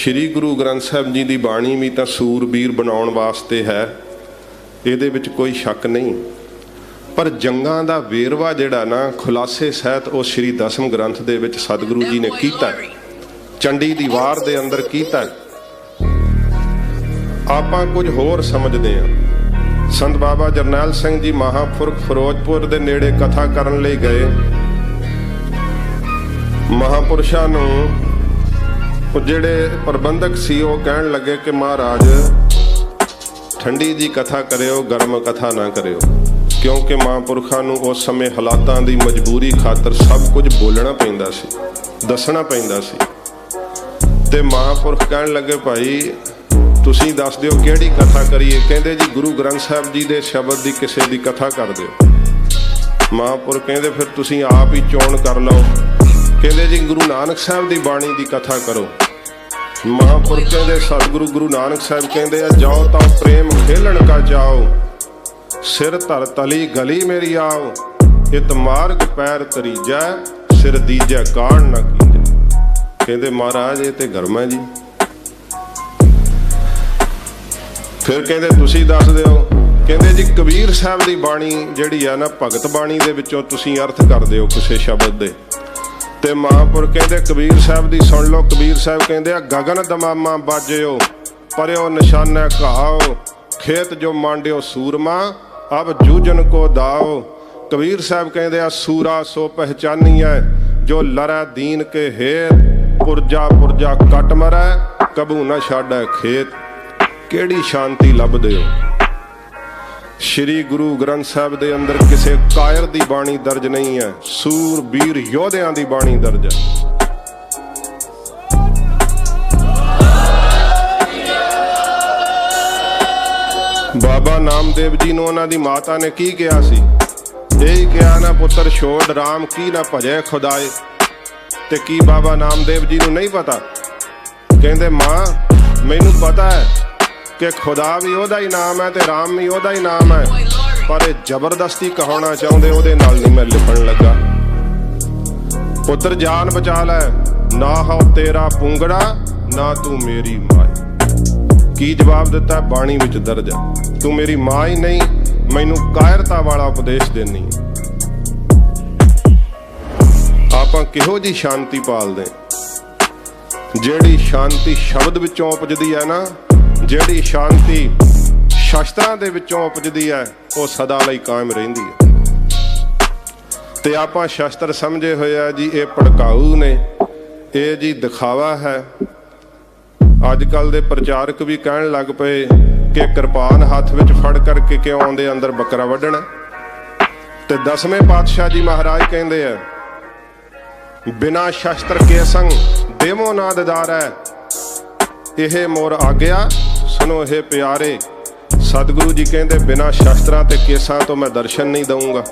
श्री गुरु ग्रंथ साहब जी की बाणी भी तो सूरबीर बनाने वास्ते है, ये कोई शक नहीं। पर जंगां दा वेरवा जिहड़ा ना खुलासे सहित वो श्री दसम ग्रंथ दे विच सतगुरु जी ने कीता, चंडी दी वार दे अंदर कीता। आपां कुछ होर समझदे हां। संत बाबा जरनैल सिंह जी महापुरख फिरोजपुर दे नेड़े कथा करन लई गए। महापुरुषां नूं जिहड़े प्रबंधक सी वो कहण लगे कि महाराज ठंडी जी कथा करियो, गर्म कथा ना करियो, क्योंकि महापुरखों नूं उस समय हालातां दी मजबूरी खातर सब कुछ बोलना पैंदा सी, दसना पैंदा सी। ते महापुरख कहण लगे भाई तुसीं दस दिओ किहड़ी कथा करिए। कहंदे जी गुरु ग्रंथ साहब जी दे शब्द दी किसे दी कथा कर दिओ। महापुरख कहंदे फिर तुसीं आप ही चोण कर लो। कहंदे जी गुरु नानक साहब दी बाणी दी कथा करो। महापुरख कहंदे सतगुरु गुरु नानक साहब कहंदे जाओ तां प्रेम खेलण का जाओ, सिर धर तली गली मेरी आओ, इत मार्ग पैर तरीजै, सिर दीजै काड़ ना कीजै। कहंदे महाराज ये ते गर्म है जी। फिर कहंदे तुसीं दस दिओ। कहंदे जी कबीर साहब दी बाणी जिहड़ी है ना भगत बाणी दे विचों तुसीं अर्थ कर दिओ किसी शब्द दे। ते महापुरख कहंदे कबीर साहब दी सुन लो। कबीर साहब कहंदे गगन दमामा बाजियो, परयो निशाना घाओ, खेत जो मांडियो सूरमा, अब जूझन को दाओ। कबीर साहब कहंदे सूरा सो पहचानिए, जो लरै दीन के हेत, पुरजा पुरजा कट मरै, कबू न छाड़ै खेत। केड़ी शांति लभदे हो। श्री गुरु ग्रंथ साहब दे अंदर किसे कायर दी बाणी दर्ज नहीं है, सूरबीर योधियां दी बाणी दर्ज है। बाबा नामदेव जी नूं उन्हां दी माता ने की कहा सी? यही कहा ना पुत्र छोड़ राम की ना भजे खुदाए। ते की बाबा नामदेव जी नूं नहीं पता? कहंदे मां मैनूं पता है कि खुदा भी ओदा ही नाम है ते राम भी ओदा ही नाम है, पर जबरदस्ती कहाना चाहते ओदे नाल नहीं मैं लिखण लगा। पुत्र जान बचा लै, ना हो तेरा पुंगड़ा ना तू मेरी माई। की जवाब दिता? बाणी विच दर्ज है, तू मेरी मां ही नहीं, मैनू कायरता वाला उपदेश देनी। आपां किहो जी शांति पालदे? जेड़ी शांति शब्द विचों उपजदी है ना, ਜਿਹੜੀ शांति शास्त्रां दे विचों उपजदी है, वो सदा लई कायम रहिंदी है। ते आपां शास्त्र समझे होए आ जी ये भड़काऊ ने, ये जी दिखावा है। अजकल दे प्रचारक भी कहण लग पे कि किरपान हथ विच फड़ करके क्यों आउंदे अंदर बकरा वड्ढण। ते दसवें पातशाह जी महाराज कहंदे आ बिना शास्त्र के संग देवो ना ददारै, यह मोर आग्या सुनो हे प्यारे। सतगुरु जी कहते बिना शास्त्रां ते केसां तो मैं दर्शन नहीं दूंगा।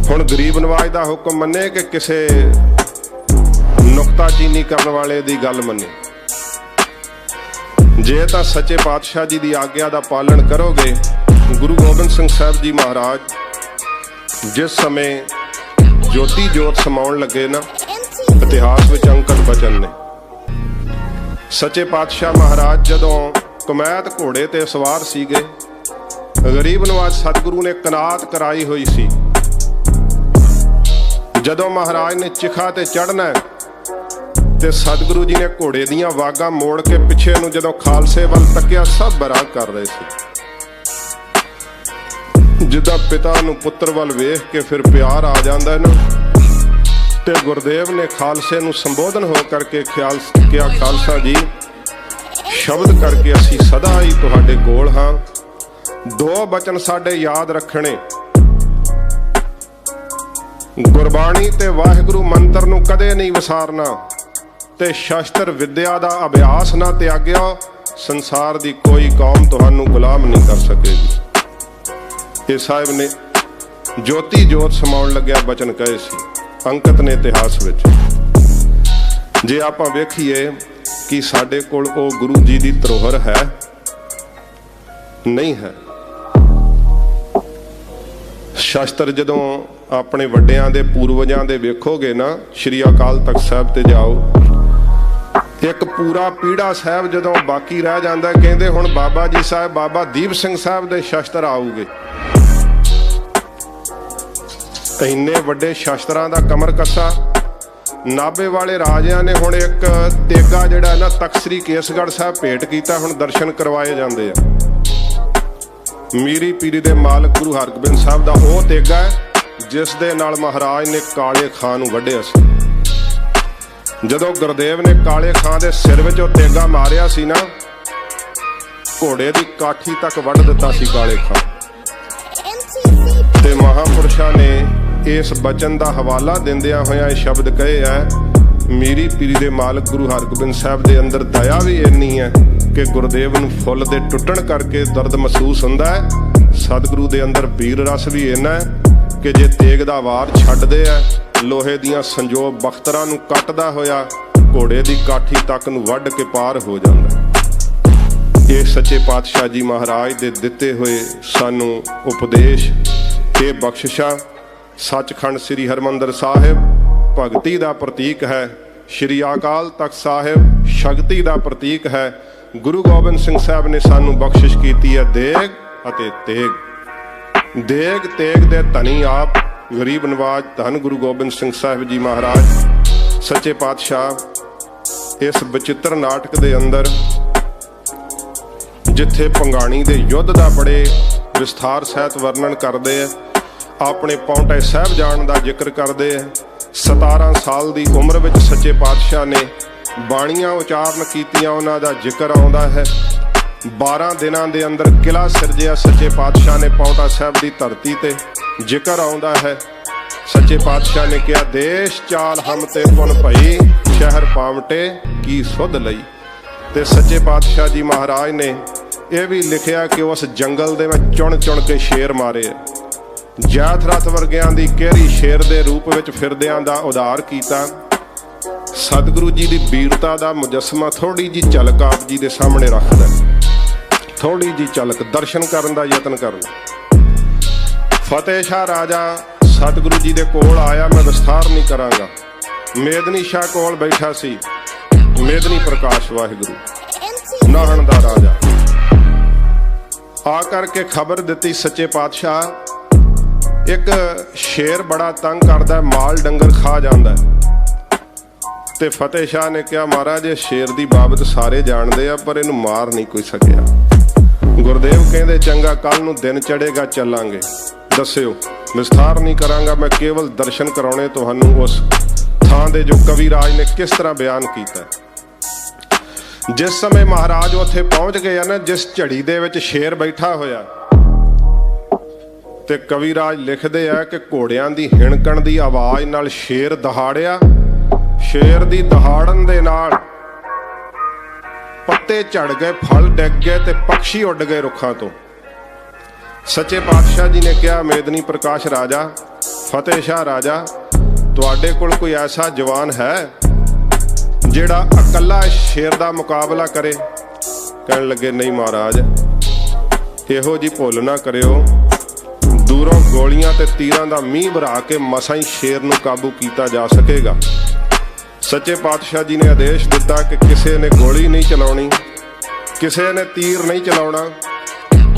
हुण गरीब नवाज दा हुक्म मन्ने कि किसे नुक्ताचीनी करने वाले दी गल मन्ने। जे तां सच्चे पातशाह जी दी आग्या दा पालन करोगे। गुरु गोबिंद सिंह साहब जी महाराज जिस समय ज्योति जोत समाउण लगे ना, इतिहास विच अंकित बचन ने। सच्चे पातशाह महाराज जदों कमैत घोड़े ते सवार सीगे, गरीब नवाज सतगुरु ने कनात कराई हुई सी। जदों महाराज ने चिखा ते चढ़ना ते सतगुरु जी ने घोड़े दियां वागां मोड़ के पिछे नूं जदों खालसे वल तकिया, सब बराग कर रहे सी। जिद्दां पिता नूं पुत्र वल वेख के फिर प्यार आ जांदा ना, ते गुरदेव ने खालसे नूं संबोधन हो करके किया खालसा जी शब्द करके असी सदा ही तुहाडे कोल हां। दो बचन साडे याद रखने, गुरबाणी ते वाहिगुरु मंत्र नूं कदे नहीं विसारना, ते शास्त्र विद्या दा अभ्यास ना त्यागिओ। संसार दी कोई कौम तुहानूं गुलाम नहीं कर सकेगी। ये साहिब ने ज्योति जोत समाउण लग्या बचन कहे सी, अंकित ने इतिहास विच। जे आपां वेखीए कि साडे कोल ओ गुरु जी दी धरोहर है नहीं है। शास्त्र जदों अपने वड्डियां दे पूर्वजां दे वेखोगे ना, श्री अकाल तख्त साहिब ते जाओ, एक पूरा पीड़ा साहब जदों बाकी रह जाता, कहते हुण बाबा जी साहब बाबा दीप सिंह साहब दे शस्त्र आऊगे। इन्ने वड्डे शस्त्रां दा कमर कसा नाभे वाले राजिਆਂ ने हुण एक तेगा जिहड़ा ना तख्त श्री केसगढ़ साहब भेंट कीता, हुण दर्शन करवाए जाते हैं। मीरी पीरी दे मालक गुरु हरगोबिंद साहब दा ओह तेगा है जिस दे नाल महाराज ने काले खां नूं वड्ढिया सी। जदों गुरदेव ने काले खां दे सिर विच ओह तेगा मारिया सी ना, घोड़े दी काठी तक वड्ढ दिता सी काले खां। ते महापुरुषां ने इस बचन का हवाला दिंदियां होइयां ये शब्द कहे है, मीरी पीरी दे मालक गुरु हरगोबिंद साहब दे अंदर दया भी इन्नी है कि गुरदेव नूं फुੱਲ दे टुੱਟਣ करके दर्द महसूस हुंदा है। सतगुरु दे अंदर वीर रस भी इन्ना है कि जे तेग दा वार छड्डदे है, लोहे दियां संजोग बख्तरां नूं कटदा होया घोड़े दी काठी तक नूं वड्ढ के पार हो जांदा। ये सच्चे पातशाह जी महाराज दे दिते हुए सानू उपदेश ते बख्शिशा। सचखंड श्री हरमंदर साहिब भगती दा प्रतीक है, श्री अकाल तख्त साहिब शक्ति दा प्रतीक है। गुरु गोबिंद सिंह साहब ने सानू बख्शिश कीती है देग अते तेग। देग तेग दे धनी आप गरीब नवाज धन गुरु गोबिंद सिंह साहब जी महाराज सच्चे पातशाह इस बचित्र नाटक दे अंदर जिथे पंगाणी दे युद्ध दा बड़े विस्तार सहित वर्णन करते हैं, अपने पौंटे साहब जान का जिक्र करते हैं। 17 साल की उम्र में सच्चे पातशाह ने बाणियां उचारण कीतियां, उन्हां दा जिक्र आउंदा है। 12 दिनों के अंदर किला सिरजिया सच्चे पातशाह ने पौंटा साहब की धरती ते जिक्र आउंदा है। सच्चे पातशाह ने कहा देश चाल हम ते पुन भई, शहर पावटे की सुध लई। ते सच्चे पातशाह जी महाराज ने यह भी लिखिया कि उस जंगल दे में चुन चुन के शेर मारे। जैथरथ वर्गियां दी केरी शेर दे रूप विच फिरदियां दा उधार कीता। सतगुरु जी की वीरता का मुजस्मा थोड़ी जी झलक आप जी के सामने रखदा, थोड़ी जी झलक दर्शन करने का यत्न करना। फतेह शाह राजा सतगुरु जी के कोल आया, मैं विस्तार नहीं करांगा। मेदनी शाह कोल बैठा सी, मेदनी प्रकाश वाहिगुरु नाहन दा राजा आकर के खबर दी सच्चे पातशाह एक शेर बड़ा तंग करता है, माल डंगर खा जाता है। ते फतेह शाह ने कहा महाराज ये शेर की बाबत सारे जानते हैं पर इनू मार नहीं कोई सकिया। गुरदेव कहते चंगा कल नूं दिन चढ़ेगा चलांगे, दस्सिओ विस्तार नहीं करांगा, मैं केवल दर्शन कराने तुहानू उस थां दे जो कविराज ने किस तरह बयान किया। जिस समय महाराज उत्थे पहुंच गए ना, जिस झड़ी दे विच शेर बैठा होया ते कविराज लिखते हैं कि घोड़ियां दी हिणकण दी आवाज़ नाल शेर दहाड़िया, शेर दी दहाड़न दे नाल पत्ते झड़ गए, फल डिग गए ते पक्षी उड़ गए रुखां तो। सच्चे पातशाह जी ने कहा मेदनी प्रकाश राजा फतेह शाह राजा तुहाडे कोल कोई ऐसा जवान है जिहड़ा अकला शेर दा मुकाबला करे? कहन लगे नहीं महाराज, इहो जी भुल ना करियो, दूरों गोलियां ते तीरां दा मींह भरा के मसां ही शेर नूं काबू कीता जा सकेगा। सच्चे पातशाह जी ने आदेश दिता कि किसी ने गोली नहीं चलाउणी, किसी ने तीर नहीं चलाउणा।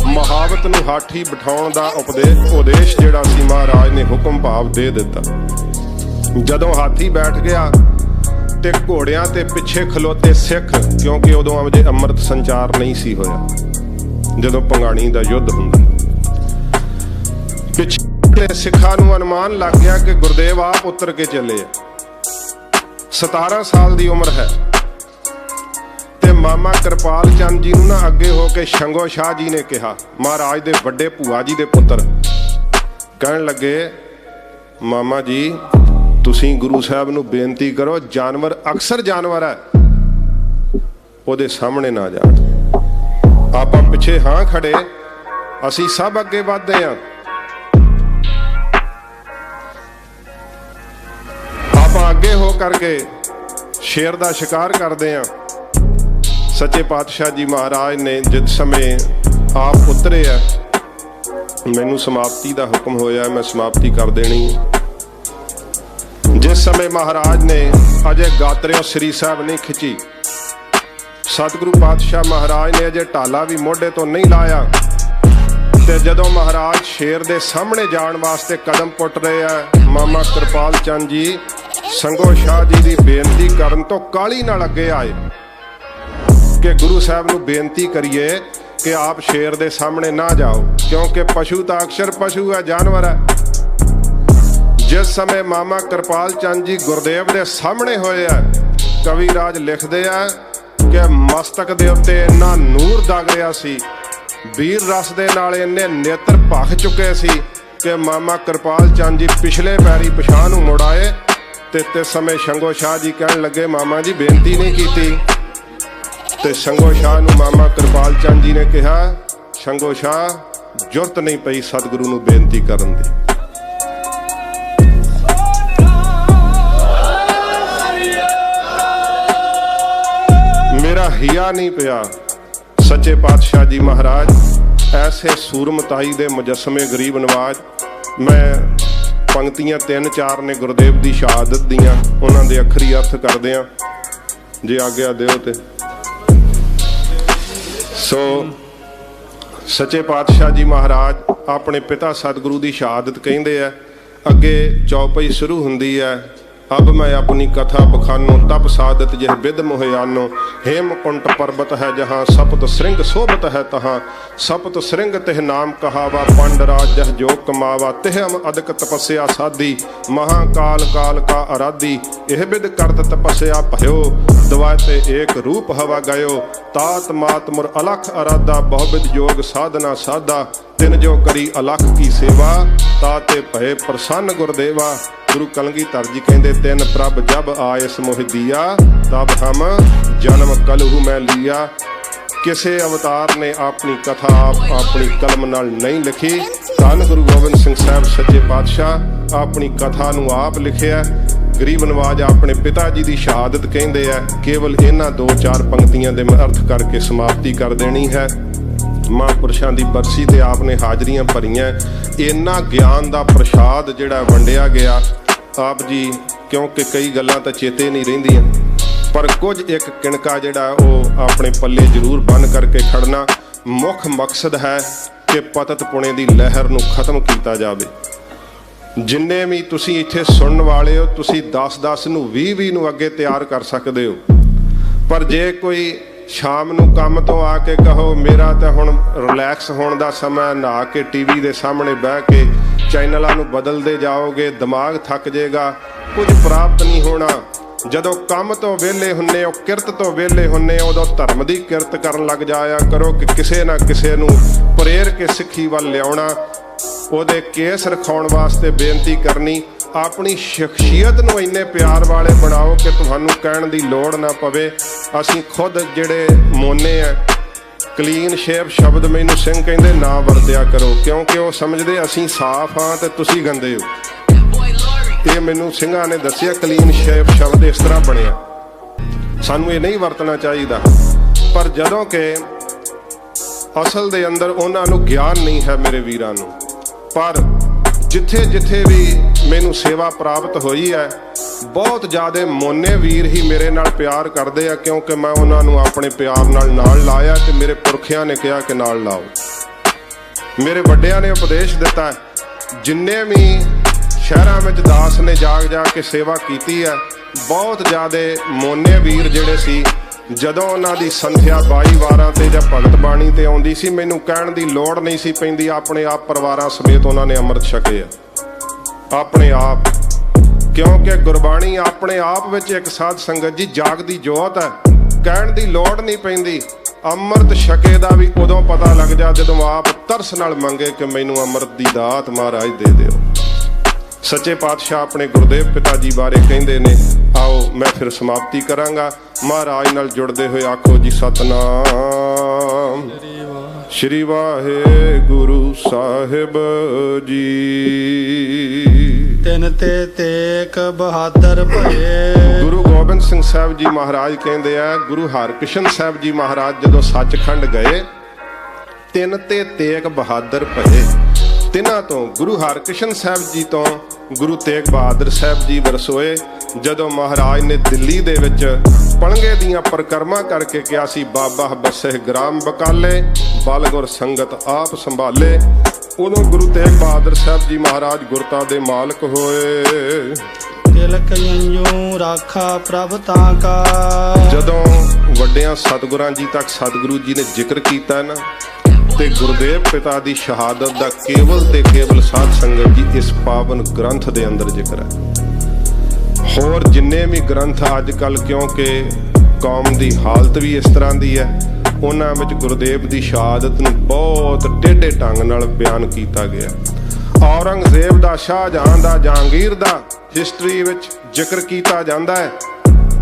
महावत नूं हाथी बिठाउण दा उपदेश जिहड़ा सी महाराज ने हुक्म भाव दे दिता। जदों हाथी बैठ गया ते घोड़ियां ते पिछे खलोते सिख, क्योंकि उदों अजे अमृत संचार नहीं सी होया, जदों पंगाणी दा युद्ध हुंदा। पिछले सिखां नूं अनुमान लग गया कि गुरदेव आप उतर के चले। 17 साल की उम्र है ते मामा कृपाल चंद जी नूं ना अगे होके शंगो शाह जी ने कहा, महाराज दे वड्डे भूआ जी दे पुत्र, कहन लगे मामा जी तुसीं गुरु साहब नूं बेनती करो, जानवर अक्सर जानवर है उहदे सामने ना जाण। आपां पिछे हाँ खड़े, असीं सब अगे वधदे हां, आपां अगे हो करके शेर दा शिकार करदे हां। सच्चे पातशाह जी महाराज ने जिस समय आप उतरे है, मैनू समाप्ति का हुक्म होया, मैं समाप्ति कर देनी। जिस समय महाराज ने अजय गात्रियों श्री साहब नहीं खिंची, सतगुरु पातशाह महाराज ने अजे ढाला भी मोढे तो नहीं लाया ते जदों महाराज शेर दे सामने जाण वास्ते कदम पुट रहे हैं, मामा कृपाल चंद जी संगो शाह जी की बेनती करन तो काली नाल अगे आए कि गुरु साहब नूं बेनती करिए कि आप शेर दे सामने ना जाओ, क्योंकि पशु तो अक्षर पशु है, जानवर है। जिस समय मामा कृपाल चंद जी गुरदेव दे सामने होए है, कविराज लिखदे है कि मस्तक दे उत्ते इन्ना नूर दग रहा सी, वीर रस दे नाल इन्ने नेत्र भख चुके सी कि मामा कृपाल चंद जी पिछले पैरी पिछां नूं मुड़ आए ते तिस समय शंगो शाह जी कहण लगे मामा जी बेनती नहीं कीती। ते शंगो शाह नूं मामा कृपाल चंद जी ने कहा, शंगो शाह जुरत नहीं पई सतगुरु नूं बेनती करन दी। मेरा हिया नहीं पिया। सच्चे पातशाह जी महाराज ऐसे सूरमताई दे मुजस्मे गरीब नवाज। मैं पंक्तियां 3-4 ने गुरदेव की शहादत दियां, उन्हां दे अखरी अर्थ करदे आं जे आग्या दिओ ते। सो सच्चे पातशाह जी महाराज अपने पिता सतगुरु की शहादत कहिंदे है। अगे चौपाई शुरू हुंदी है, अब मैं अपनी कथा बखानो तप सादत जिह बिद मोहयानो। हेमकुंट पर्वत है जहाँ सपत श्रृंग शोभत है तहाँ, सपत श्रृंग तिह नाम कहावा। पांडराज जह जो कमावा तिह हम अधिक तपस्या साधी, महाकाल काल का आराधी। यह बिद करत तपस्या भयो, दवाते एक रूप हवा गयो। तात मात मुर अलख अराधा, बहुविध योग साधना साधा। तिन जो करी अलख की सेवा, ताते भय प्रसन्न गुरदेवा। गुरु कलगीधर जी कहते तिन प्रभ जब आयस मोह दिया, तब हम जन्म कलहु मैं लिया। किसे अवतार ने अपनी कथा आप अपनी कलम नाल नहीं लिखी। धन गुरु गोबिंद सिंह साहब सच्चे पातशाह अपनी कथा नूं आप लिखिया। गरीब नवाज अपने पिता जी की शहादत कहते हैं। केवल इन्हां 2-4 पंक्तियां दे मैं अर्थ करके समाप्ति कर देनी है। महापुरुषां दी बरसी ते आपने हाजरियां भरियां। इन्ना ज्ञान का प्रसाद जिहड़ा वंडिया गया आप जी, क्योंकि कई गल्लां तां चेते नहीं रहिंदियां, पर कुछ एक किणका जिहड़ा वो अपने पल्ले जरूर बन करके खड़ना। मुख मकसद है कि पतत पुणे की लहर नूं खत्म किया जाए। जिन्ने भी तुसीं इत्थे सुनन वाले हो, तुसीं 10-10 नूं 20-20 नूं अगे तैयार कर सकते हो, पर जे कोई शाम नूं काम तो आके कहो मेरा तो हुण रिलैक्स होने का समय, नहा के टीवी के सामने बह के चैनलों नूं बदलते जाओगे, दिमाग थक जाएगा, कुछ प्राप्त नहीं होना। जदों काम तो वेले हुन्ने हो, किरत तो वेले हुन्ने हो, उदों धर्म की किरत करन लग जाया करो कि किसे ना किसे नूं प्रेर के सिੱਖੀ ਵੱਲ लियाउणा, ਉਹਦੇ केस रखाउण वास्ते बेनती करनी। अपनी शख्सियत नूं इन्ने प्यार वाले बनाओ कि तुहानूं कहण दी लोड़ ना पवे। असीं खुद जिहड़े मोने हैं, क्लीन शेप शब्द मैनूं सिंह कहंदे ना वरतिया करो, क्योंकि वो समझदे असीं साफ हाँ ते तुसीं गंदे हो। ये मैनूं ਸਿੰਘਾਂ ने दस्सिया क्लीन शेप शब्द इस तरह बनिया, सानूं ये नहीं वरतना चाहिदा। पर जदों कि असल दे अंदर उन्हां नूं ज्ञान नहीं है मेरे वीरां नूं। पर जिथे जिथे भी मैनू सेवा प्राप्त हुई है, बहुत ज़्यादा मोने वीर ही मेरे नाल प्यार करते हैं, क्योंकि मैं उन्होंने अपने प्यार नाल लाया ते मेरे पुरखियां ने कहा कि नाल लाओ। मेरे वड्डियां ने उपदेश दिता है। जिन्ने भी शहरां विच दास ने जाग जाग के सेवा की है, बहुत ज़्यादा मोने वीर जिहड़े सी, जदों उन्हां दी संथ्या 22 वारां ते जां भगत बाणी ते आउंदी सी, मैनूं कहण दी लोड़ नहीं सी पैंदी। अपने आप परिवारां समेत उन्होंने अमृत छके अपने आप, क्योंकि गुरबाणी अपने आप विच एक साध संगत जी जागदी जोत है, कहण दी लोड़ नहीं पैंदी। अमृत छके दा भी उदों पता लग जा जदों आप तरस नाल मंगे कि मैनूं अमृत दी दात महाराज दे दिओ। सच्चे पातशाह अपने गुरदेव पिता जी बारे कहंदे ने। आओ मैं फिर समाप्ति करांगा। महाराज नाल जुड़दे होए आखो जी सतनाम श्री वाहेगुरु साहिब जी। तिन ते तेक बहादुर भये। गुरु गोबिंद सिंह साहब जी महाराज कहंदे आ, गुरु हरकृष्ण साहब जी महाराज जदों सचखंड गए, तिन ते तेक बहादुर भये। तिन्हां तो गुरु हरकृष्ण साहब जी तो गुरु तेग बहादुर साहब जी वरसोए। जदों महाराज ने दिल्ली दे विच ਪਣਗੇ ਦੀਆਂ ਪਰਕਰਮਾ ਕਰਕੇ ਕਿਹਾ ਸੀ ਬਾਬਾ ਬਸੇ ਗ੍ਰਾਮ ਬਕਾਲੇ ਬਲ ਗੁਰ ਸੰਗਤ ਆਪ ਸੰਭਾਲੇ। ਉਦੋਂ ਗੁਰੂ ਤੇਗ ਬਹਾਦਰ ਸਾਹਿਬ ਜੀ ਮਹਾਰਾਜ ਗੁਰਤਾ ਦੇ ਮਾਲਕ ਹੋਏ। ਤਿਲਕ ਜੰਜੂ ਰਾਖਾ ਪ੍ਰਭ ਤਾਂ ਕਾ। ਜਦੋਂ ਵੱਡਿਆਂ ਸਤਿਗੁਰਾਂ ਜੀ ਤੱਕ ਸਤਿਗੁਰੂ ਜੀ ਨੇ ਜ਼ਿਕਰ ਕੀਤਾ ਨਾ, ਤੇ ਗੁਰਦੇਵ ਪਿਤਾ ਦੀ ਸ਼ਹਾਦਤ ਦਾ ਕੇਵਲ ਤੇ ਕੇਵਲ ਸਾਧ ਸੰਗਤ ਜੀ ਇਸ ਪਾਵਨ ਗ੍ਰੰਥ ਦੇ ਅੰਦਰ ਜ਼ਿਕਰ ਹੈ। ਹੋਰ ਜਿੰਨੇ ਵੀ ਗ੍ਰੰਥ ਅੱਜ ਕੱਲ, ਕਿਉਂਕਿ ਕੌਮ ਦੀ ਹਾਲਤ ਵੀ ਇਸ ਤਰ੍ਹਾਂ ਦੀ ਹੈ, ਉਹਨਾਂ ਵਿੱਚ ਗੁਰਦੇਵ ਦੀ ਸ਼ਹਾਦਤ ਨੂੰ ਬਹੁਤ ਟੇਢੇ ਢੰਗ ਨਾਲ ਬਿਆਨ ਕੀਤਾ ਗਿਆ। ਔਰੰਗਜ਼ੇਬ ਦਾ, ਸ਼ਾਹਜਹਾਨ ਦਾ, ਜਹਾਂਗੀਰ ਦਾ ਹਿਸਟਰੀ ਵਿੱਚ ਜ਼ਿਕਰ ਕੀਤਾ ਜਾਂਦਾ ਹੈ,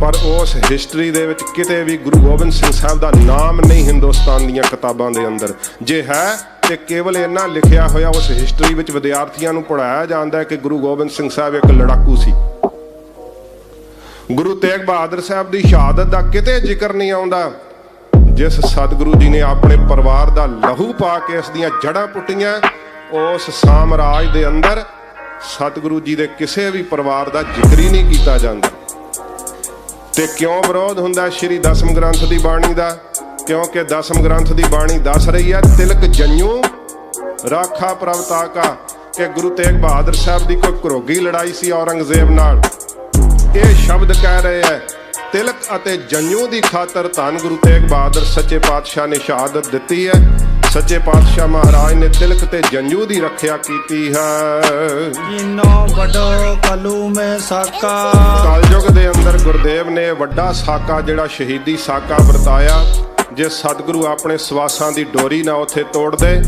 ਪਰ ਉਸ ਹਿਸਟਰੀ ਦੇ ਵਿੱਚ ਕਿਤੇ ਵੀ ਗੁਰੂ ਗੋਬਿੰਦ ਸਿੰਘ ਸਾਹਿਬ ਦਾ ਨਾਮ ਨਹੀਂ ਹਿੰਦੁਸਤਾਨ ਦੀਆਂ ਕਿਤਾਬਾਂ ਦੇ ਅੰਦਰ। ਜੇ ਹੈ ਤੇ ਕੇਵਲ ਇੰਨਾ ਲਿਖਿਆ ਹੋਇਆ ਉਸ ਹਿਸਟਰੀ ਵਿੱਚ ਵਿਦਿਆਰਥੀਆਂ ਨੂੰ ਪੜ੍ਹਾਇਆ ਜਾਂਦਾ ਹੈ ਕਿ ਗੁਰੂ ਗੋਬਿੰਦ ਸਿੰਘ ਸਾਹਿਬ ਇੱਕ ਲੜਾਕੂ ਸੀ। ਗੁਰੂ ਤੇਗ ਬਹਾਦਰ ਸਾਹਿਬ ਦੀ ਸ਼ਹਾਦਤ ਦਾ ਕਿਤੇ ਜ਼ਿਕਰ ਨਹੀਂ ਆਉਂਦਾ। ਜਿਸ ਸਤਿਗੁਰੂ ਜੀ ਨੇ ਆਪਣੇ ਪਰਿਵਾਰ ਦਾ ਲਹੂ ਪਾ ਕੇ ਇਸ ਦੀਆਂ ਜੜ੍ਹਾਂ ਪੁੱਟੀਆਂ, ਉਸ ਸਾਮਰਾਜ ਦੇ ਅੰਦਰ ਸਤਿਗੁਰੂ ਜੀ ਦੇ ਕਿਸੇ ਵੀ ਪਰਿਵਾਰ ਦਾ ਜ਼ਿਕਰ ਹੀ ਨਹੀਂ ਕੀਤਾ ਜਾਂਦਾ। ਤੇ ਕਿਉਂ ਵਿਰੋਧ ਹੁੰਦਾ ਸ਼੍ਰੀ ਦਸਮ ਗ੍ਰੰਥ ਦੀ ਬਾਣੀ ਦਾ? ਕਿਉਂਕਿ ਦਸਮ ਗ੍ਰੰਥ ਦੀ ਬਾਣੀ ਦੱਸ ਰਹੀ ਹੈ ਤਿਲਕ ਜੰਜੂ ਰਾਖਾ ਪ੍ਰਭ ਤਾਕਾ, ਕਿ ਗੁਰੂ ਤੇਗ ਬਹਾਦਰ ਸਾਹਿਬ ਦੀ ਕੋਈ ਘਰੋਗੀ ਲੜਾਈ ਸੀ ਔਰੰਗਜ਼ੇਬ ਨਾਲ। ਇਹ ਸ਼ਬਦ ਕਹਿ ਰਹੇ ਹੈ ਤਿਲਕ ਅਤੇ ਜੰਜੂ ਦੀ ਖਾਤਰ ਧੰਨ ਗੁਰੂ ਤੇਗ ਬਹਾਦਰ ਸੱਚੇ ਪਾਤਸ਼ਾਹ ਨੇ ਸ਼ਹਾਦਤ ਦਿੱਤੀ ਹੈ। ਸੱਚੇ ਪਾਤਸ਼ਾਹ ਮਹਾਰਾਜ ਨੇ ਤਿਲਕ ਤੇ ਜੰਜੂ ਦੀ ਰੱਖਿਆ ਕੀਤੀ ਹੈ। ਜਿਨੋ ਵੱਡੋ ਕਲੂ ਮੈਂ ਸਾਕਾ। ਕਲਯੁਗ ਦੇ ਅੰਦਰ ਗੁਰਦੇਵ ਨੇ ਵੱਡਾ ਸਾਕਾ, ਜਿਹੜਾ ਸ਼ਹੀਦੀ ਸਾਕਾ ਵਰਤਾਇਆ। ਜੇ ਸਤਿਗੁਰੂ ਆਪਣੇ ਸਵਾਸਾਂ ਦੀ ਡੋਰੀ ਨਾ ਉੱਥੇ ਤੋੜਦੇ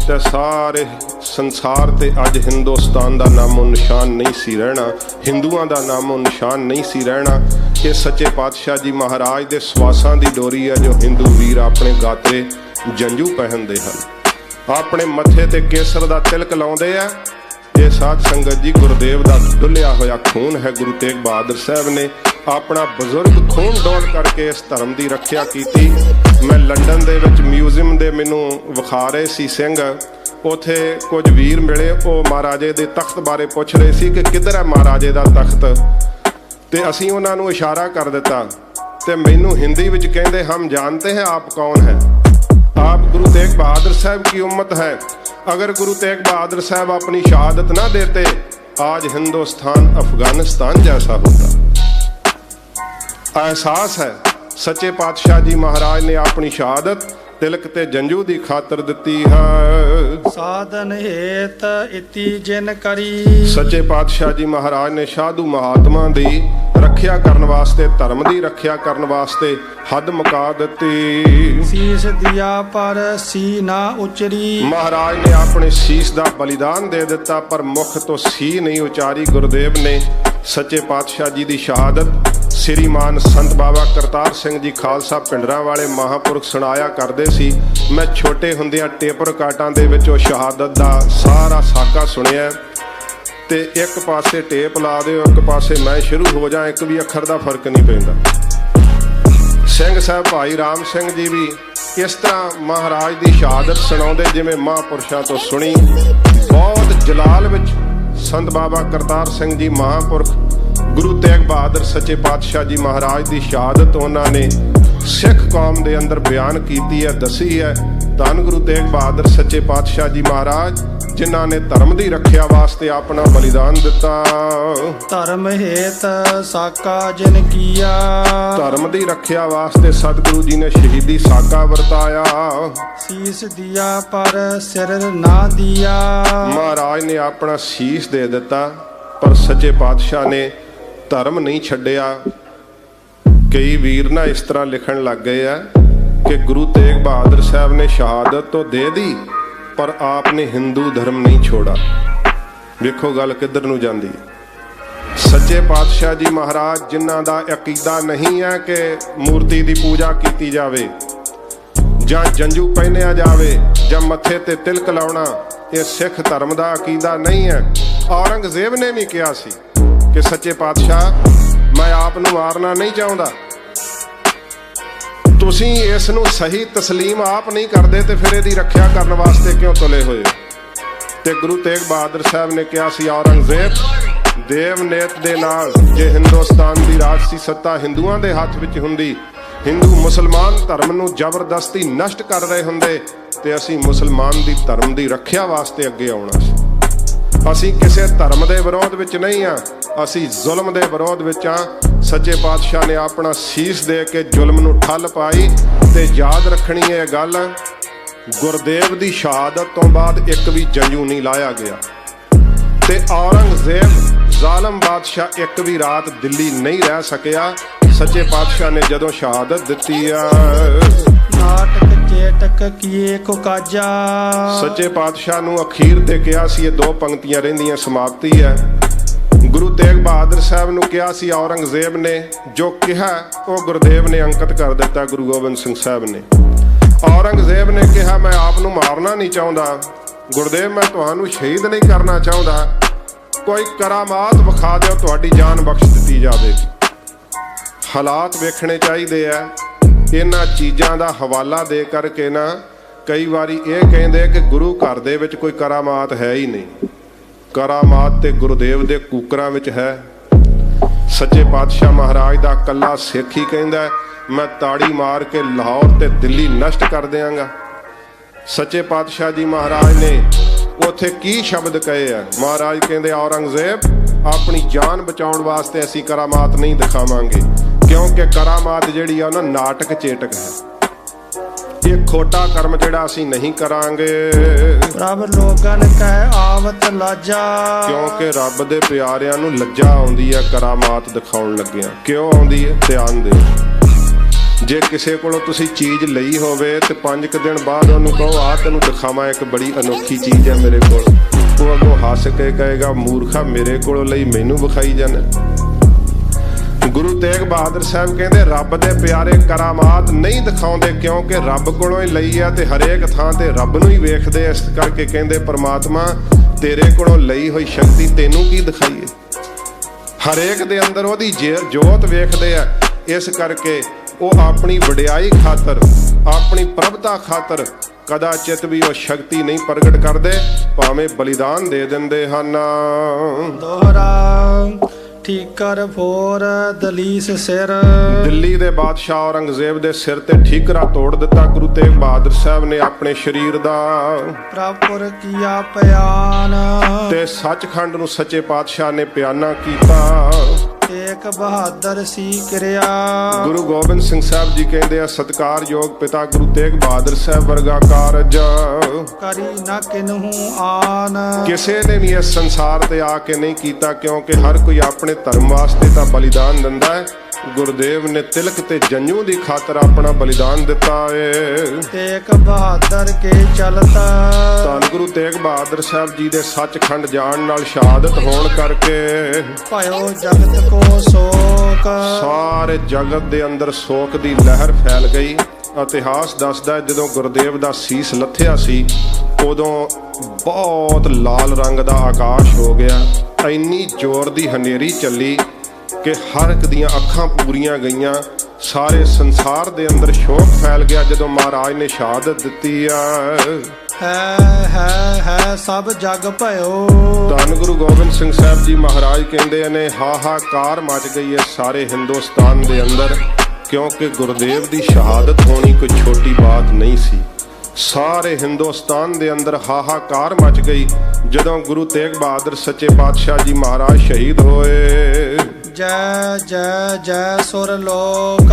ਤੇ ਸਾਰੇ ਸੰਸਾਰ ਤੇ ਅੱਜ ਹਿੰਦੁਸਤਾਨ ਦਾ ਨਾਮੋ ਨਿਸ਼ਾਨ ਨਹੀਂ ਸੀ ਰਹਿਣਾ, ਹਿੰਦੂਆਂ ਦਾ ਨਾਮੋ ਨਿਸ਼ਾਨ ਨਹੀਂ ਸੀ ਰਹਿਣਾ। ਇਹ ਸੱਚੇ ਪਾਤਸ਼ਾਹ ਜੀ ਮਹਾਰਾਜ ਦੇ ਸਵਾਸਾਂ ਦੀ ਡੋਰੀ ਹੈ ਜੋ ਹਿੰਦੂ ਵੀਰ ਆਪਣੇ ਗਾਤਰੇ ਜੰਜੂ ਪਹਿਨਦੇ ਹਨ, ਆਪਣੇ ਮੱਥੇ ਤੇ ਕੇਸਰ ਦਾ ਤਿਲਕ ਲਾਉਂਦੇ ਆ। ਇਹ ਸਾਧ ਸੰਗਤ ਜੀ ਗੁਰਦੇਵ ਦਾ ਡੁੱਲਿਆ ਹੋਇਆ ਖੂਨ ਹੈ। ਗੁਰੂ ਤੇਗ ਬਹਾਦਰ ਸਾਹਿਬ ਨੇ ਆਪਣਾ ਬਜ਼ੁਰਗ ਖੂਨ ਡੋਲ ਕਰਕੇ ਇਸ ਧਰਮ ਦੀ ਰੱਖਿਆ ਕੀਤੀ। ਮੈਂ ਲੰਡਨ ਦੇ ਵਿੱਚ ਮਿਊਜ਼ੀਅਮ ਦੇ ਮੈਨੂੰ ਵਿਖਾ ਰਹੇ ਸੀ ਸਿੰਘ, ਉੱਥੇ ਕੁਝ ਵੀਰ ਮਿਲੇ, ਉਹ ਮਹਾਰਾਜੇ ਦੇ ਤਖਤ ਬਾਰੇ ਪੁੱਛ ਰਹੇ ਸੀ ਕਿ ਕਿੱਧਰ ਹੈ ਮਹਾਰਾਜੇ ਦਾ ਤਖਤ। ਤੇ ਅਸੀਂ ਉਹਨਾਂ ਨੂੰ ਇਸ਼ਾਰਾ ਕਰ ਦਿੱਤਾ ਤੇ ਮੈਨੂੰ ਹਿੰਦੀ ਵਿੱਚ ਕਹਿੰਦੇ ਹਮ ਜਾਣਤੇ हैं आप कौन है, आप गुरु तेग बहादुर साहब की उम्मत है। अगर गुरु तेग बहादुर साहब अपनी शहादत ना देते आज हिंदुस्तान अफगानिस्तान जैसा होता। एहसास है सच्चे पातशाह जी महाराज ने अपनी शहादत तिलक ते जंजू दी खातर दिती है। साधन हेत इति जिन करी। सच्चे पातशाह जी महाराज ने साधु महात्मा दी ਰੱਖਿਆ ਕਰਨ ਵਾਸਤੇ, ਧਰਮ ਦੀ ਰੱਖਿਆ ਕਰਨ ਵਾਸਤੇ ਹੱਦ ਮੁਕਾ ਦਿੱਤੀ। ਸੀਸ ਦਿਆ ਪਰ ਸੀ ਨਾ ਉਚਰੀ। ਮਹਾਰਾਜ ਨੇ ਆਪਣੇ ਸੀਸ ਦਾ ਬਲੀਦਾਨ ਦੇ ਦਿੱਤਾ ਪਰ ਮੁਖ ਤੋਂ ਸੀ ਨਹੀਂ ਉਚਾਰੀ। ਗੁਰਦੇਵ ਨੇ ਸੱਚੇ ਪਾਤਸ਼ਾਹ ਜੀ ਦੀ ਸ਼ਹਾਦਤ ਸ੍ਰੀਮਾਨ ਸੰਤ ਬਾਬਾ ਕਰਤਾਰ ਸਿੰਘ ਜੀ ਖਾਲਸਾ ਪਿੰਡਰਾਂ ਵਾਲੇ ਮਹਾਂਪੁਰਖ ਸੁਣਾਇਆ ਕਰਦੇ ਸੀ। ਮੈਂ ਛੋਟੇ ਹੁੰਦਿਆਂ ਟੇਪ ਰਿਕਾਰਡਾਂ ਦੇ ਵਿੱਚ ਉਹ ਸ਼ਹਾਦਤ ਦਾ ਸਾਰਾ ਸਾਕਾ ਸੁਣਿਆ। ਤੇ ਇੱਕ ਪਾਸੇ ਟੇਪ ਲਾ ਦਿਓ, ਇੱਕ ਪਾਸੇ ਮੈਂ ਸ਼ੁਰੂ ਹੋ ਜਾ, ਇੱਕ ਵੀ ਅੱਖਰ ਦਾ ਫਰਕ ਨਹੀਂ ਪੈਂਦਾ। ਸਿੰਘ ਸਾਹਿਬ ਭਾਈ ਰਾਮ ਸਿੰਘ ਜੀ ਵੀ ਇਸ ਤਰ੍ਹਾਂ ਮਹਾਰਾਜ ਦੀ ਸ਼ਹਾਦਤ ਸੁਣਾਉਂਦੇ ਜਿਵੇਂ ਮਹਾਂਪੁਰਸ਼ਾਂ ਤੋਂ ਸੁਣੀ। ਬਹੁਤ ਜਲਾਲ ਵਿੱਚ ਸੰਤ ਬਾਬਾ ਕਰਤਾਰ ਸਿੰਘ ਜੀ ਮਹਾਂਪੁਰਖ ਗੁਰੂ ਤੇਗ ਬਹਾਦਰ ਸੱਚੇ ਪਾਤਸ਼ਾਹ ਜੀ ਮਹਾਰਾਜ ਦੀ ਸ਼ਹਾਦਤ ਉਹਨਾਂ ਨੇ ਸਿੱਖ ਕੌਮ ਦੇ ਅੰਦਰ ਬਿਆਨ ਕੀਤੀ ਹੈ, ਦੱਸੀ ਹੈ। ਧੰਨ ਗੁਰੂ ਤੇਗ ਬਹਾਦਰ ਸੱਚੇ ਪਾਤਸ਼ਾਹ ਜੀ ਮਹਾਰਾਜ ਜਿਨ੍ਹਾਂ ਨੇ ਧਰਮ ਦੀ ਰੱਖਿਆ ਵਾਸਤੇ ਆਪਣਾ ਬਲੀਦਾਨ ਦਿੱਤਾ। ਧਰਮ ਹੇਤ ਸਾਕਾ ਜਿਨ ਕੀਆ। ਧਰਮ ਦੀ ਰੱਖਿਆ ਵਾਸਤੇ ਸਤਿਗੁਰੂ ਜੀ ਨੇ ਸ਼ਹੀਦੀ ਸਾਕਾ ਵਰਤਾਇਆ। ਸੀਸ ਦਿਆ ਪਰ ਸਿਰ ਨਾ ਦਿਆ। ਮਹਾਰਾਜ ਨੇ ਆਪਣਾ ਸੀਸ ਦੇ ਦਿੱਤਾ ਪਰ ਸੱਚੇ ਪਾਤਸ਼ਾਹ ਨੇ ਧਰਮ ਨਹੀਂ ਛੱਡਿਆ। ਕਈ ਵੀਰ ਨਾ ਇਸ ਤਰ੍ਹਾਂ ਲਿਖਣ ਲੱਗ ਗਏ ਆ ਕਿ ਗੁਰੂ ਤੇਗ ਬਹਾਦਰ ਸਾਹਿਬ ਨੇ ਸ਼ਹਾਦਤ तो दे दी पर आपने हिंदू धर्म नहीं छोड़ा। ਵੇਖੋ ਗੱਲ ਕਿੱਧਰ ਨੂੰ ਜਾਂਦੀ ਹੈ। ਸੱਚੇ ਪਾਤਸ਼ਾਹ ਜੀ ਮਹਾਰਾਜ ਜਿਨ੍ਹਾਂ ਦਾ ਅਕੀਦਾ ਨਹੀਂ ਹੈ ਕਿ ਮੂਰਤੀ ਦੀ ਪੂਜਾ ਕੀਤੀ ਜਾਵੇ ਜਾਂ ਜੰਜੂ ਪਹਿਨਿਆ ਜਾਵੇ ਜਾਂ ਮੱਥੇ ਤੇ ਤਿਲਕ ਲਾਉਣਾ, ਇਹ ਸਿੱਖ ਧਰਮ ਦਾ ਅਕੀਦਾ ਨਹੀਂ ਹੈ। ਔਰੰਗਜ਼ੇਬ ਨੇ ਵੀ ਕਿਹਾ ਸੀ ਕਿ ਸੱਚੇ ਪਾਤਸ਼ਾਹ ਮੈਂ ਆਪ ਨੂੰ ਮਾਰਨਾ ਨਹੀਂ ਚਾਹੁੰਦਾ, ਤੁਸੀਂ ਇਸ ਨੂੰ ਸਹੀ ਤਸਲੀਮ ਆਪ ਨਹੀਂ ਕਰਦੇ ਤੇ ਫਿਰ ਇਹਦੀ ਰੱਖਿਆ ਕਰਨ ਵਾਸਤੇ ਕਿਉਂ ਤੁਲੇ ਹੋਏ। ਤੇ ਗੁਰੂ ਤੇਗ ਬਹਾਦਰ ਸਾਹਿਬ ਨੇ ਕਿਹਾ ਸੀ ਔਰੰਗਜ਼ੇਬ ਦੇਵ ਨੇਤ ਦੇ ਨਾਲ ਜੇ ਹਿੰਦੁਸਤਾਨ ਦੀ ਰਾਜਸੀ ਸੱਤਾ ਹਿੰਦੂਆਂ ਦੇ ਹੱਥ ਵਿੱਚ ਹੁੰਦੀ, ਹਿੰਦੂ ਮੁਸਲਮਾਨ ਧਰਮ ਨੂੰ ਜ਼ਬਰਦਸਤੀ ਨਸ਼ਟ ਕਰ ਰਹੇ ਹੁੰਦੇ, ਤੇ ਅਸੀਂ ਮੁਸਲਮਾਨ ਦੀ ਧਰਮ ਦੀ ਰੱਖਿਆ ਵਾਸਤੇ ਅੱਗੇ ਆਉਣਾ ਸੀ। ਅਸੀਂ ਕਿਸੇ ਧਰਮ ਦੇ ਵਿਰੋਧ ਵਿੱਚ ਨਹੀਂ ਆ, ਅਸੀਂ ਜ਼ੁਲਮ ਦੇ ਵਿਰੋਧ ਵਿੱਚ ਆ। ਸੱਚੇ ਪਾਤਸ਼ਾਹ ਨੇ ਆਪਣਾ ਸੀਸ ਦੇ ਕੇ ਜ਼ੁਲਮ ਨੂੰ ਠੱਲ ਪਾਈ। ਤੇ ਯਾਦ ਰੱਖਣੀ ਇਹ ਗੱਲ, ਗੁਰਦੇਵ ਦੀ ਸ਼ਹਾਦਤ ਤੋਂ ਬਾਅਦ ਇੱਕ ਵੀ ਜੰਝੂ ਨਹੀਂ ਲਾਇਆ ਗਿਆ, ਤੇ ਔਰੰਗਜ਼ੇਬ ਜ਼ਾਲਮ ਬਾਦਸ਼ਾਹ ਇੱਕ ਵੀ ਰਾਤ ਦਿੱਲੀ ਨਹੀਂ ਰਹਿ ਸਕਿਆ। ਸੱਚੇ ਪਾਤਸ਼ਾਹ ਨੇ ਜਦੋਂ ਸ਼ਹਾਦਤ ਦਿੱਤੀ ਆ, ਨਾਟਕ ਚੇਟਕ ਕੀਏ ਕੋ ਕਾਜਾ। ਸੱਚੇ ਪਾਤਸ਼ਾਹ ਨੂੰ ਅਖੀਰ ਤੇ ਕਿਹਾ ਸੀ, ਇਹ 2 ਪੰਕਤੀਆਂ ਰਹਿੰਦੀਆਂ ਸਮਾਪਤੀ ਹੈ। ਗੁਰੂ ਤੇਗ ਬਹਾਦਰ ਸਾਹਿਬ ਨੂੰ ਕਿਹਾ ਸੀ ਔਰੰਗਜ਼ੇਬ ਨੇ, ਜੋ ਕਿਹਾ ਉਹ ਗੁਰਦੇਵ ਨੇ ਅੰਕਿਤ ਕਰ ਦਿੱਤਾ ਗੁਰੂ ਗੋਬਿੰਦ ਸਿੰਘ ਸਾਹਿਬ ਨੇ। ਔਰੰਗਜ਼ੇਬ ਨੇ ਕਿਹਾ, ਮੈਂ ਆਪ ਨੂੰ ਮਾਰਨਾ ਨਹੀਂ ਚਾਹੁੰਦਾ ਗੁਰਦੇਵ, ਮੈਂ ਤੁਹਾਨੂੰ ਸ਼ਹੀਦ ਨਹੀਂ ਕਰਨਾ ਚਾਹੁੰਦਾ, ਕੋਈ ਕਰਾਮਾਤ ਵਿਖਾ ਦਿਓ, ਤੁਹਾਡੀ ਜਾਨ ਬਖਸ਼ ਦਿੱਤੀ ਜਾਵੇਗੀ। ਹਾਲਾਤ ਵੇਖਣੇ ਚਾਹੀਦੇ ਆ। ਇਹਨਾਂ ਚੀਜ਼ਾਂ ਦਾ ਹਵਾਲਾ ਦੇ ਕਰਕੇ ਨਾ ਕਈ ਵਾਰੀ ਇਹ ਕਹਿੰਦੇ ਕਿ ਗੁਰੂ ਘਰ ਦੇ ਵਿੱਚ ਕੋਈ ਕਰਾਮਾਤ ਹੈ ਹੀ ਨਹੀਂ। ਕਰਾਮਾਤ ਤੇ ਗੁਰਦੇਵ ਦੇ ਕੂਕਰਾਂ ਵਿੱਚ ਹੈ। ਸੱਚੇ ਪਾਤਸ਼ਾਹ ਮਹਾਰਾਜ ਦਾ ਕੱਲਾ ਸਿੱਖ ਹੀ ਕਹਿੰਦਾ, ਮੈਂ ਤਾੜੀ ਮਾਰ ਕੇ ਲਾਹੌਰ ਤੇ ਦਿੱਲੀ ਨਸ਼ਟ ਕਰ ਦਿਆਂਗਾ। ਸੱਚੇ ਪਾਤਸ਼ਾਹ ਜੀ ਮਹਾਰਾਜ ਨੇ ਉੱਥੇ ਕੀ ਸ਼ਬਦ ਕਹੇ ਆ? ਮਹਾਰਾਜ ਕਹਿੰਦੇ, ਔਰੰਗਜ਼ੇਬ ਆਪਣੀ ਜਾਨ ਬਚਾਉਣ ਵਾਸਤੇ ਅਸੀਂ ਕਰਾਮਾਤ ਨਹੀਂ ਦਿਖਾਵਾਂਗੇ, ਕਿਉਂਕਿ ਕਰਾਮਾਤ ਜਿਹੜੀ ਆ ਉਹਨਾਂ ਨਾਟਕ ਚੇਟਕ ਹੈ। ਇਹ ਖੋਟਾ ਕਰਮ ਜਿਹੜਾ ਅਸੀਂ ਨਹੀਂ ਕਰਾਂਗੇ। ਰੱਬ ਲੋਗਨ ਕਹਿ ਆਵਤ ਲਾਜਾ, ਕਿਉਂਕਿ ਰੱਬ ਦੇ ਪਿਆਰਿਆਂ ਨੂੰ ਲੱਜਾ ਆਉਂਦੀ ਹੈ ਕਰਾਮਾਤ ਦਿਖਾਉਣ ਲੱਗਿਆਂ। ਕਿਉਂ ਆਉਂਦੀ ਹੈ? ਧਿਆਨ ਦਿਓ। ਜੇ ਕਿਸੇ ਕੋਲੋਂ ਤੁਸੀਂ ਚੀਜ਼ ਲਈ ਹੋਵੇ ਤੇ 5 ਦਿਨ ਬਾਅਦ ਉਹਨੂੰ ਕਹੋ, ਆ ਤੈਨੂੰ ਦਿਖਾਵਾਂ ਇੱਕ ਬੜੀ ਅਨੋਖੀ ਚੀਜ਼ ਹੈ ਮੇਰੇ ਕੋਲ, ਉਹ ਅੱਗੋਂ ਹੱਸ ਕੇ ਕਹੇਗਾ, ਮੂਰਖਾ ਮੇਰੇ ਕੋਲੋਂ ਲਈ ਮੈਨੂੰ ਵਿਖਾਈ ਜਾਣਾ। ਗੁਰੂ ਤੇਗ ਬਹਾਦਰ ਸਾਹਿਬ ਕਹਿੰਦੇ, ਰੱਬ ਦੇ ਪਿਆਰੇ ਕਰਾਮਾਤ ਨਹੀਂ ਦਿਖਾਉਂਦੇ, ਕਿਉਂਕਿ ਰੱਬ ਕੋਲੋਂ ਹੀ ਲਈ ਆ ਤੇ ਹਰੇਕ ਥਾਂ ਤੇ ਰੱਬ ਨੂੰ ਹੀ ਵੇਖਦੇ। ਇਸ ਕਰਕੇ ਕਹਿੰਦੇ, ਪਰਮਾਤਮਾ ਤੇਰੇ ਕੋਲੋਂ ਲਈ ਹੋਈ ਸ਼ਕਤੀ ਤੈਨੂੰ ਕੀ ਦਿਖਾਈਏ। ਹਰੇਕ ਦੇ ਅੰਦਰ ਉਹਦੀ ਜੋਤ ਵੇਖਦੇ ਆ। ਇਸ ਕਰਕੇ ਉਹ ਆਪਣੀ ਵਡਿਆਈ ਖਾਤਰ, ਆਪਣੀ ਪ੍ਰਭਤਾ ਖਾਤਰ ਕਦਾਚਿਤ ਵੀ ਉਹ ਸ਼ਕਤੀ ਨਹੀਂ ਪ੍ਰਗਟ ਕਰਦੇ, ਭਾਵੇਂ ਬਲੀਦਾਨ ਦੇ ਦਿੰਦੇ ਹਨ। ਦੋਹਰਾ ਠੀਕਰ ਫੋਰ ਦਲੀਸ ਸਿਰ, ਦਿੱਲੀ ਦੇ ਬਾਦਸ਼ਾਹ ਔਰੰਗਜ਼ੇਬ ਦੇ ਸਿਰ ਤੇ ਠੀਕਰਾ ਤੋੜ ਦਿੱਤਾ ਗੁਰੂ ਤੇਗ ਬਹਾਦਰ ਸਾਹਿਬ ਨੇ ਆਪਣੇ ਸਰੀਰ ਦਾ। ਪ੍ਰਭੁਰ ਕੀਆ ਪਿਆਨ, ਤੇ ਸੱਚਖੰਡ ਨੂੰ ਸੱਚੇ ਪਾਤਸ਼ਾਹ ਨੇ ਪਿਆਨਾ ਕੀਤਾ। ਤੇਗ ਬਹਾਦਰ ਸੀ ਕਿਰਿਆ, ਗੁਰੂ ਗੋਬਿੰਦ ਸਿੰਘ ਸਾਹਿਬ ਜੀ ਕਹਿੰਦੇ ਆ, ਸਤਿਕਾਰਯੋਗ ਪਿਤਾ ਗੁਰੂ ਤੇਗ ਬਹਾਦਰ ਸਾਹਿਬ ਵਰਗਾ ਕਾਰਜ ਕਰੀ ਨਾ ਕਿਨਹੂ ਆਨ। ਕਿਸੇ ਨੇ ਵੀ ਇਸ ਸੰਸਾਰ ਤੇ ਆ ਕੇ ਨਹੀਂ ਕੀਤਾ, ਕਿਉਂਕਿ ਹਰ ਕੋਈ ਆਪਣੇ ਧਰਮ ਵਾਸਤੇ ਤਾਂ ਬਲੀਦਾਨ ਦਿੰਦਾ ਹੈ। ਗੁਰਦੇਵ ਨੇ ਤਿਲਕ ਤੇ ਜੰਝੂ ਦੀ ਖਾਤਰ ਆਪਣਾ ਬਲੀਦਾਨ ਦਿੱਤਾ ਏ। ਤੇਗ ਬਹਾਦਰ ਕੇ ਚਲਤਾ, ਧੰਨ ਗੁਰੂ ਤੇਗ ਬਹਾਦਰ ਸਾਹਿਬ ਜੀ ਦੇ ਸੱਚਖੰਡ ਜਾਣ ਨਾਲ ਸ਼ਹਾਦਤ ਹੋਣ ਕਰਕੇ ਭਇਓ ਜਗਤ ਕੋ ਸੋਕ, ਸਾਰੇ ਜਗਤ ਦੇ ਅੰਦਰ ਸੋਕ ਦੀ ਲਹਿਰ ਫੈਲ ਗਈ। ਇਤਿਹਾਸ ਦੱਸਦਾ, ਜਦੋਂ ਗੁਰਦੇਵ ਦਾ ਸੀਸ ਲੱਥਿਆ ਸੀ ਉਦੋਂ ਬਹੁਤ ਲਾਲ ਰੰਗ ਦਾ ਆਕਾਸ਼ ਹੋ ਗਿਆ। ਇੰਨੀ ਜ਼ੋਰ ਦੀ ਹਨੇਰੀ ਚੱਲੀ ਕਿ ਹਰ ਇੱਕ ਦੀਆਂ ਅੱਖਾਂ ਪੂਰੀਆਂ ਗਈਆਂ। ਸਾਰੇ ਸੰਸਾਰ ਦੇ ਅੰਦਰ ਸ਼ੋਕ ਫੈਲ ਗਿਆ ਜਦੋਂ ਮਹਾਰਾਜ ਨੇ ਸ਼ਹਾਦਤ ਦਿੱਤੀ ਆ। ਹੈ ਸਭ ਜਗ ਭਇਓ। ਧੰਨ ਗੁਰੂ ਗੋਬਿੰਦ ਸਿੰਘ ਸਾਹਿਬ ਜੀ ਮਹਾਰਾਜ ਕਹਿੰਦੇ ਨੇ, ਹਾਹਾਕਾਰ ਮਚ ਗਈ ਹੈ ਸਾਰੇ ਹਿੰਦੁਸਤਾਨ ਦੇ ਅੰਦਰ, ਕਿਉਂਕਿ ਗੁਰਦੇਵ ਦੀ ਸ਼ਹਾਦਤ ਹੋਣੀ ਕੋਈ ਛੋਟੀ ਬਾਤ ਨਹੀਂ ਸੀ। ਸਾਰੇ ਹਿੰਦੁਸਤਾਨ ਦੇ ਅੰਦਰ ਹਾਹਾਕਾਰ ਮਚ ਗਈ ਜਦੋਂ ਗੁਰੂ ਤੇਗ ਬਹਾਦਰ ਸੱਚੇ ਪਾਤਸ਼ਾਹ ਜੀ ਮਹਾਰਾਜ ਸ਼ਹੀਦ ਹੋਏ। ਜੈ ਜੈ ਜੈ ਸੁਰ ਲੋਕ,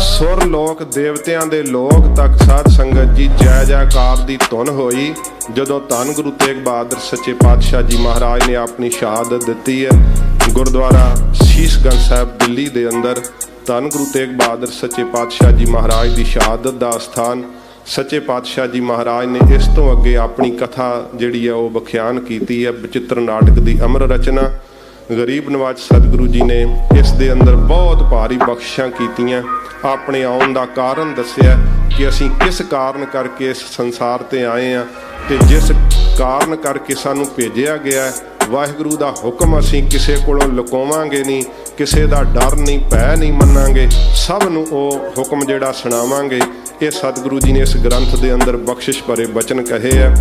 ਸੁਰ ਲੋਕ ਦੇਵਤਿਆਂ ਦੇ ਲੋਕ ਤੱਕ ਸਾਧ ਸੰਗਤ ਜੀ ਜੈ ਜੈਕਾਰ ਦੀ ਧੁਨ ਹੋਈ ਜਦੋਂ ਧੰਨ ਗੁਰੂ ਤੇਗ ਬਹਾਦਰ ਸੱਚੇ ਪਾਤਸ਼ਾਹ ਜੀ ਮਹਾਰਾਜ ਨੇ ਆਪਣੀ ਸ਼ਹਾਦਤ ਦਿੱਤੀ ਹੈ। ਗੁਰਦੁਆਰਾ ਸ਼ੀਸ਼ਗੰਜ ਸਾਹਿਬ ਦਿੱਲੀ ਦੇ ਅੰਦਰ ਧੰਨ ਗੁਰੂ ਤੇਗ ਬਹਾਦਰ ਸੱਚੇ ਪਾਤਸ਼ਾਹ ਜੀ ਮਹਾਰਾਜ ਦੀ ਸ਼ਹਾਦਤ ਦਾ ਸਥਾਨ। ਸੱਚੇ ਪਾਤਸ਼ਾਹ ਜੀ ਮਹਾਰਾਜ ਨੇ ਇਸ ਤੋਂ ਅੱਗੇ ਆਪਣੀ ਕਥਾ ਜਿਹੜੀ ਹੈ ਉਹ ਵਿਖਿਆਨ ਕੀਤੀ ਹੈ। ਬਚਿੱਤਰ ਨਾਟਕ ਦੀ ਅਮਰ ਰਚਨਾ ਗਰੀਬ ਨਵਾਜ ਸਤਿਗੁਰੂ ਜੀ ਨੇ ਇਸ ਦੇ ਅੰਦਰ ਬਹੁਤ ਭਾਰੀ ਬਖਸ਼ਿਸ਼ਾਂ ਕੀਤੀਆਂ। ਆਪਣੇ ਆਉਣ ਦਾ ਕਾਰਨ ਦੱਸਿਆ ਕਿ ਅਸੀਂ ਕਿਸ ਕਾਰਨ ਕਰਕੇ ਇਸ ਸੰਸਾਰ ਤੇ ਆਏ ਹਾਂ ਤੇ ਜਿਸ ਕਾਰਨ ਕਰਕੇ ਸਾਨੂੰ ਭੇਜਿਆ ਗਿਆ। ਵਾਹਿਗੁਰੂ ਦਾ ਹੁਕਮ ਅਸੀਂ ਕਿਸੇ ਕੋਲੋਂ ਲੁਕਾਵਾਂਗੇ ਨਹੀਂ, ਕਿਸੇ ਦਾ ਡਰ ਨਹੀਂ, ਭੈ ਨਹੀਂ ਮੰਨਾਂਗੇ, ਸਭ ਨੂੰ ਉਹ ਹੁਕਮ ਜਿਹੜਾ ਸੁਣਾਵਾਂਗੇ। ਇਹ ਸਤਿਗੁਰੂ ਜੀ ਨੇ ਇਸ ਗ੍ਰੰਥ ਦੇ ਅੰਦਰ ਬਖਸ਼ਿਸ਼ ਭਰੇ ਬਚਨ ਕਹੇ ਆ।